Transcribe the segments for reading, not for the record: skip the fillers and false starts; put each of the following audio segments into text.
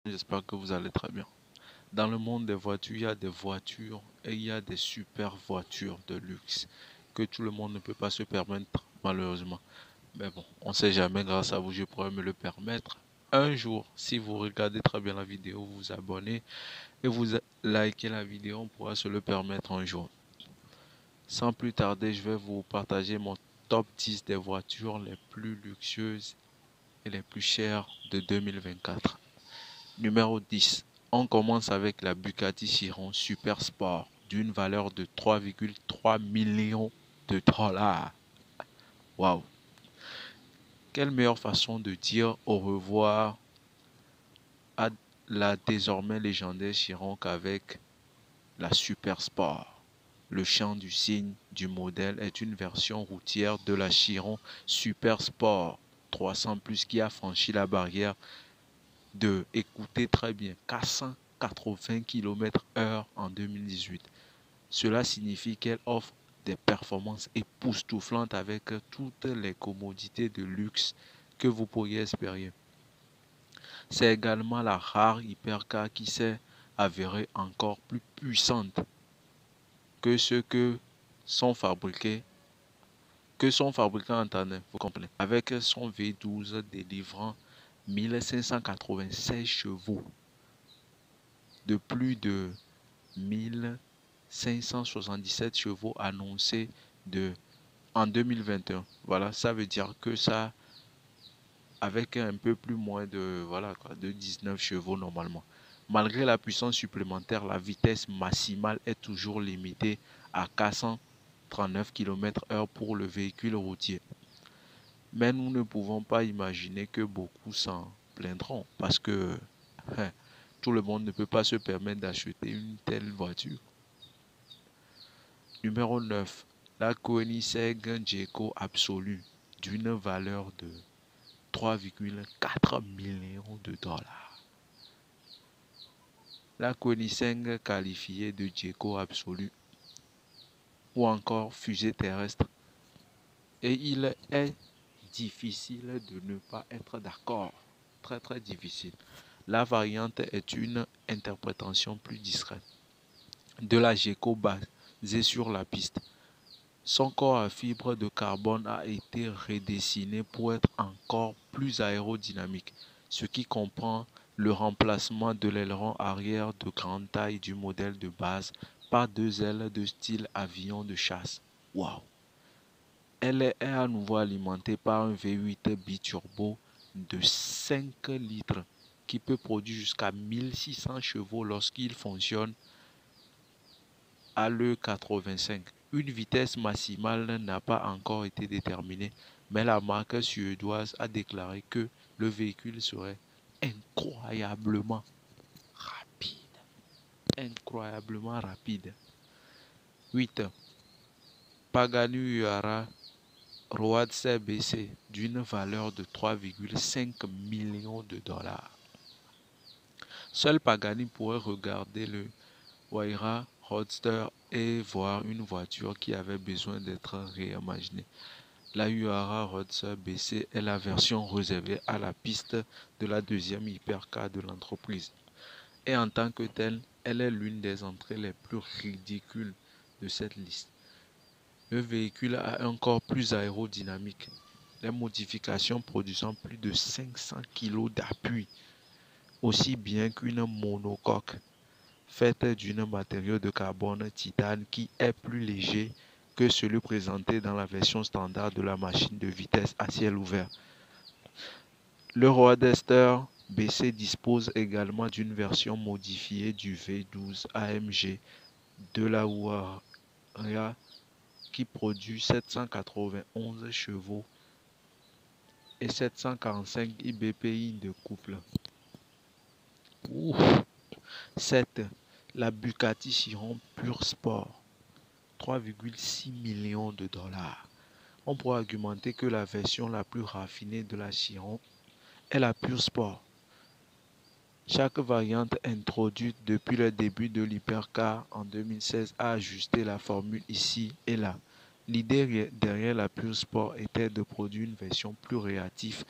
J'espère que vous allez très bien. Dans le monde des voitures, il y a des voitures et il y a des super voitures de luxe que tout le monde ne peut pas se permettre, malheureusement. Mais bon, on ne sait jamais, grâce à vous, je pourrais me le permettre. Un jour, si vous regardez très bien la vidéo, vous vous abonnez et vous likez la vidéo, on pourra se le permettre un jour. Sans plus tarder, je vais vous partager mon top 10 des voitures les plus luxueuses et les plus chères de 2024. Numéro 10. On commence avec la Bugatti Chiron Super Sport d'une valeur de 3,3 millions de dollars. Waouh! Quelle meilleure façon de dire au revoir à la désormais légendaire Chiron qu'avec la Super Sport. Le chant du signe du modèle est une version routière de la Chiron Super Sport 300 plus qui a franchi la barrière de, écoutez très bien, 480 km/h en 2018. Cela signifie qu'elle offre des performances époustouflantes avec toutes les commodités de luxe que vous pourriez espérer. C'est également la rare hypercar qui s'est avérée encore plus puissante que ceux sont fabriqués en tandem, vous comprenez, avec son V12 délivrant 1596 chevaux de plus de 1577 chevaux annoncés en 2021. Voilà, ça veut dire que ça, avec un peu plus moins de 19 chevaux normalement. Malgré la puissance supplémentaire, la vitesse maximale est toujours limitée à 439 km/h pour le véhicule routier. Mais nous ne pouvons pas imaginer que beaucoup s'en plaindront parce que tout le monde ne peut pas se permettre d'acheter une telle voiture. Numéro 9. La Koenigsegg Gecko Absolue d'une valeur de 3,4 millions de dollars. La Koenigsegg qualifiée de Gecko Absolue ou encore fusée terrestre. Et il est difficile de ne pas être d'accord. Très très difficile. La variante est une interprétation plus discrète de la Gecko basée sur la piste. Son corps à fibre de carbone a été redessiné pour être encore plus aérodynamique, ce qui comprend le remplacement de l'aileron arrière de grande taille du modèle de base par deux ailes de style avion de chasse. Waouh! Elle est à nouveau alimentée par un V8 biturbo de 5 litres qui peut produire jusqu'à 1600 chevaux lorsqu'il fonctionne à l'E85. Une vitesse maximale n'a pas encore été déterminée, mais la marque suédoise a déclaré que le véhicule serait incroyablement rapide. Incroyablement rapide. 8. Pagani Huayra Road CBC d'une valeur de 3,5 millions de dollars. Seul Pagani pourrait regarder le Huayra Roadster et voir une voiture qui avait besoin d'être réimaginée. La Huayra Roadster BC est la version réservée à la piste de la deuxième hypercar de l'entreprise. Et en tant que telle, elle est l'une des entrées les plus ridicules de cette liste. Le véhicule a un corps plus aérodynamique, les modifications produisant plus de 500 kg d'appui, aussi bien qu'une monocoque faite d'un matériau de carbone titane qui est plus léger que celui présenté dans la version standard de la machine de vitesse à ciel ouvert. Le Roadster BC dispose également d'une version modifiée du V12 AMG de la Huayra qui produit 791 chevaux et 745 IBPI de couple. 7. La Bugatti Chiron Pure Sport, 3,6 millions de dollars. On pourrait argumenter que la version la plus raffinée de la Chiron est la Pure Sport. Chaque variante introduite depuis le début de l'hypercar en 2016 a ajusté la formule ici et là. L'idée derrière la Pure Sport était de produire une version plus réactive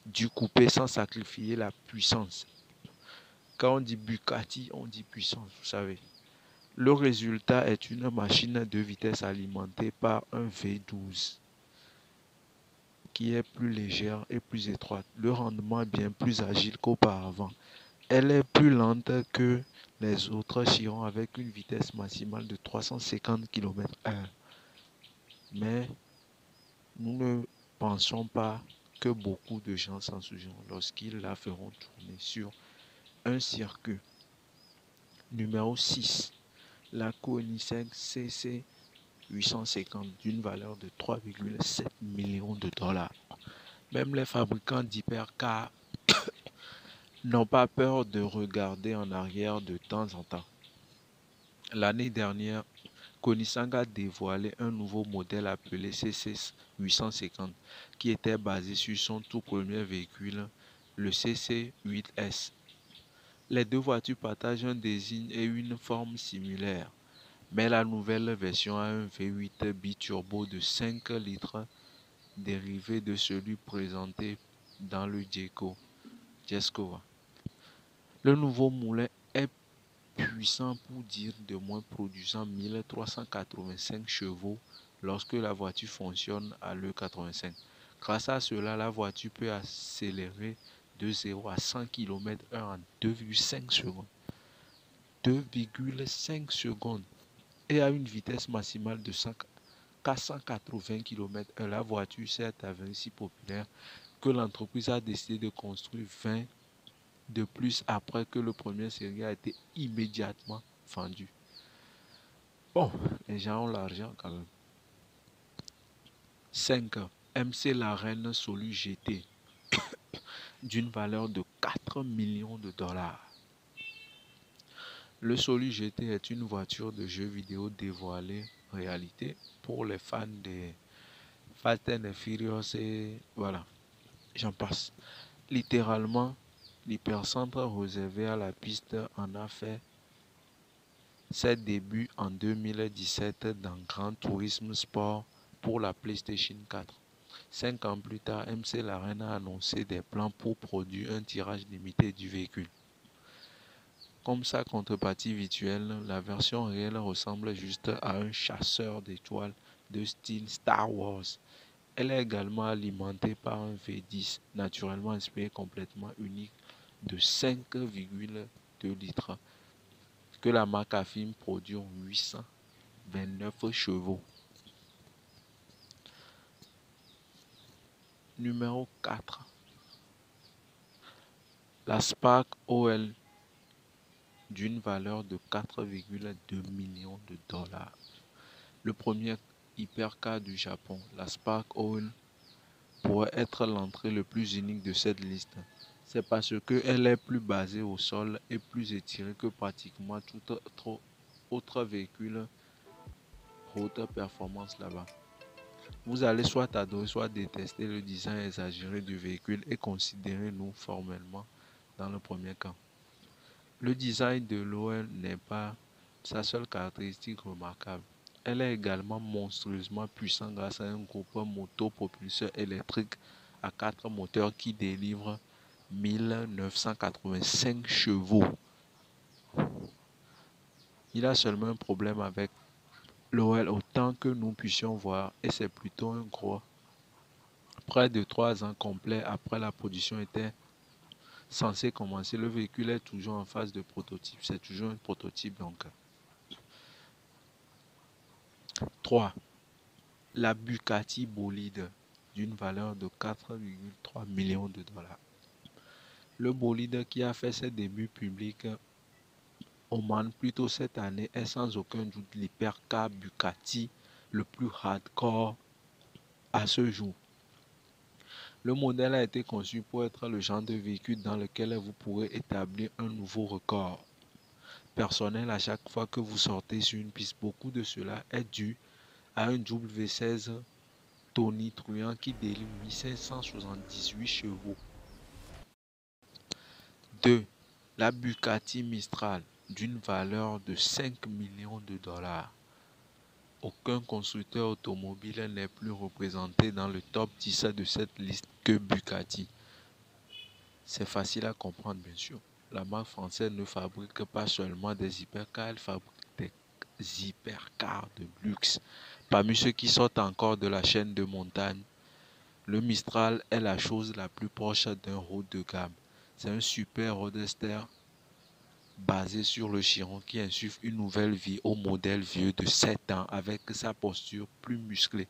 du coupé sans sacrifier la puissance. Quand on dit Bugatti, on dit puissance, vous savez. Le résultat est une machine de vitesse alimentée par un V12 qui est plus légère et plus étroite. Le rendement est bien plus agile qu'auparavant. Elle est plus lente que les autres Chiron avec une vitesse maximale de 350 km/h. Mais nous ne pensons pas que beaucoup de gens s'en souviendront lorsqu'ils la feront tourner sur un circuit. Numéro 6. La Koenigsegg CC 850 d'une valeur de 3,7 millions de dollars. Même les fabricants d'hypercars n'ont pas peur de regarder en arrière de temps en temps. L'année dernière, Koenigsegg a dévoilé un nouveau modèle appelé CC 850 qui était basé sur son tout premier véhicule, le CC 8S. Les deux voitures partagent un design et une forme similaires, mais la nouvelle version a un V8 biturbo de 5 litres dérivé de celui présenté dans le Jesko. Le nouveau moulin est puissant pour dire de moins, produisant 1385 chevaux lorsque la voiture fonctionne à l'E85. Grâce à cela, la voiture peut accélérer de 0 à 100 km/h en 2,5 secondes. 2,5 secondes et à une vitesse maximale de 480 km/h. La voiture s'est avérée si populaire que l'entreprise a décidé de construire 20 de plus après que le premier série a été immédiatement vendu. Bon, les gens ont l'argent quand même. 5. MC Larraine Solu GT d'une valeur de 4 millions de dollars. Le Solu GT est une voiture de jeu vidéo dévoilée réalité pour les fans des Fast and Furious et voilà, j'en passe. Littéralement, l'hypercentre réservé à la piste en a fait ses débuts en 2017 dans Gran Turismo Sport pour la PlayStation 4. 5 ans plus tard, MC Larraine a annoncé des plans pour produire un tirage limité du véhicule. Comme sa contrepartie virtuelle, la version réelle ressemble juste à un chasseur d'étoiles de style Star Wars. Elle est également alimentée par un V10 naturellement inspiré complètement unique de 5,2 litres que la marque affirme produire 829 chevaux. Numéro 4. La Spark OL d'une valeur de 4,2 millions de dollars. Le premier hypercar du Japon, la Spark OL, pourrait être l'entrée le plus unique de cette liste. C'est parce qu'elle est plus basée au sol et plus étirée que pratiquement tout autre véhicule haute performance là-bas. Vous allez soit adorer, soit détester le design exagéré du véhicule et considérer nous formellement dans le premier cas. Le design de l'OL n'est pas sa seule caractéristique remarquable. Elle est également monstrueusement puissante grâce à un groupe motopropulseur électrique à 4 moteurs qui délivre 1985 chevaux. Il a seulement un problème avec l'OL autant que nous puissions voir et c'est plutôt un gros. Près de 3 ans complets après la production était censée commencer, le véhicule est toujours en phase de prototype. C'est toujours un prototype donc. 3. La Bugatti Bolide d'une valeur de 4,3 millions de dollars. Le bolide qui a fait ses débuts publics au Mans plus tôt cette année est sans aucun doute l'hypercar Bugatti le plus hardcore à ce jour. Le modèle a été conçu pour être le genre de véhicule dans lequel vous pourrez établir un nouveau record personnel à chaque fois que vous sortez sur une piste. Beaucoup de cela est dû à un W16 tonitruant qui délivre 1578 chevaux. 2. La Bugatti Mistral d'une valeur de 5 millions de dollars. Aucun constructeur automobile n'est plus représenté dans le top 10 de cette liste que Bugatti. C'est facile à comprendre bien sûr. la marque française ne fabrique pas seulement des hypercars, elle fabrique des hypercars de luxe. Parmi ceux qui sortent encore de la chaîne de montagne, le Mistral est la chose la plus proche d'un haut de gamme. C'est un super roadster basé sur le Chiron qui insuffle une nouvelle vie au modèle vieux de 7 ans avec sa posture plus musclée.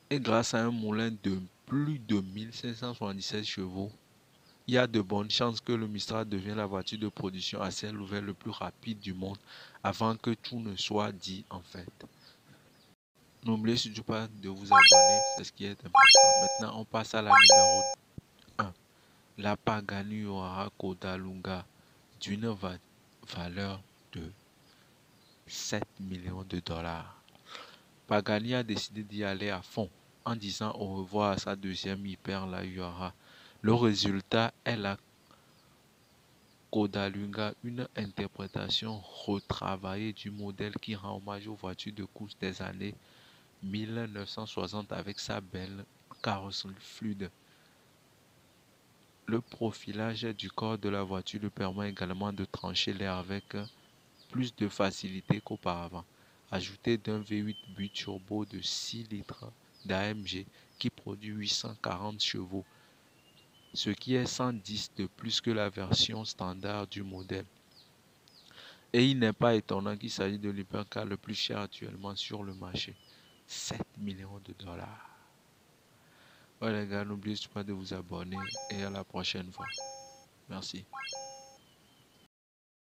Et grâce à un moulin de plus de 1577 chevaux, il y a de bonnes chances que le Mistral devienne la voiture de production à ciel ouvert le plus rapide du monde avant que tout ne soit dit en fait. N'oubliez surtout pas de vous abonner, c'est ce qui est important. Maintenant, on passe à la numéro 1. La Pagani Huayra Kodalunga d'une valeur de 7 millions de dollars. Pagani a décidé d'y aller à fond en disant au revoir à sa deuxième hyper, la Huayra. Le résultat est la Kodalunga, une interprétation retravaillée du modèle qui rend hommage aux voitures de course des années 1960 avec sa belle carrosserie fluide. Le profilage du corps de la voiture lui permet également de trancher l'air avec plus de facilité qu'auparavant. Ajouté d'un V8 turbo de 6 litres d'AMG qui produit 840 chevaux, ce qui est 110 de plus que la version standard du modèle. Et il n'est pas étonnant qu'il s'agisse de l'hypercar le plus cher actuellement sur le marché. 7 millions de dollars. Ouais les gars, n'oubliez pas de vous abonner et à la prochaine fois. Merci.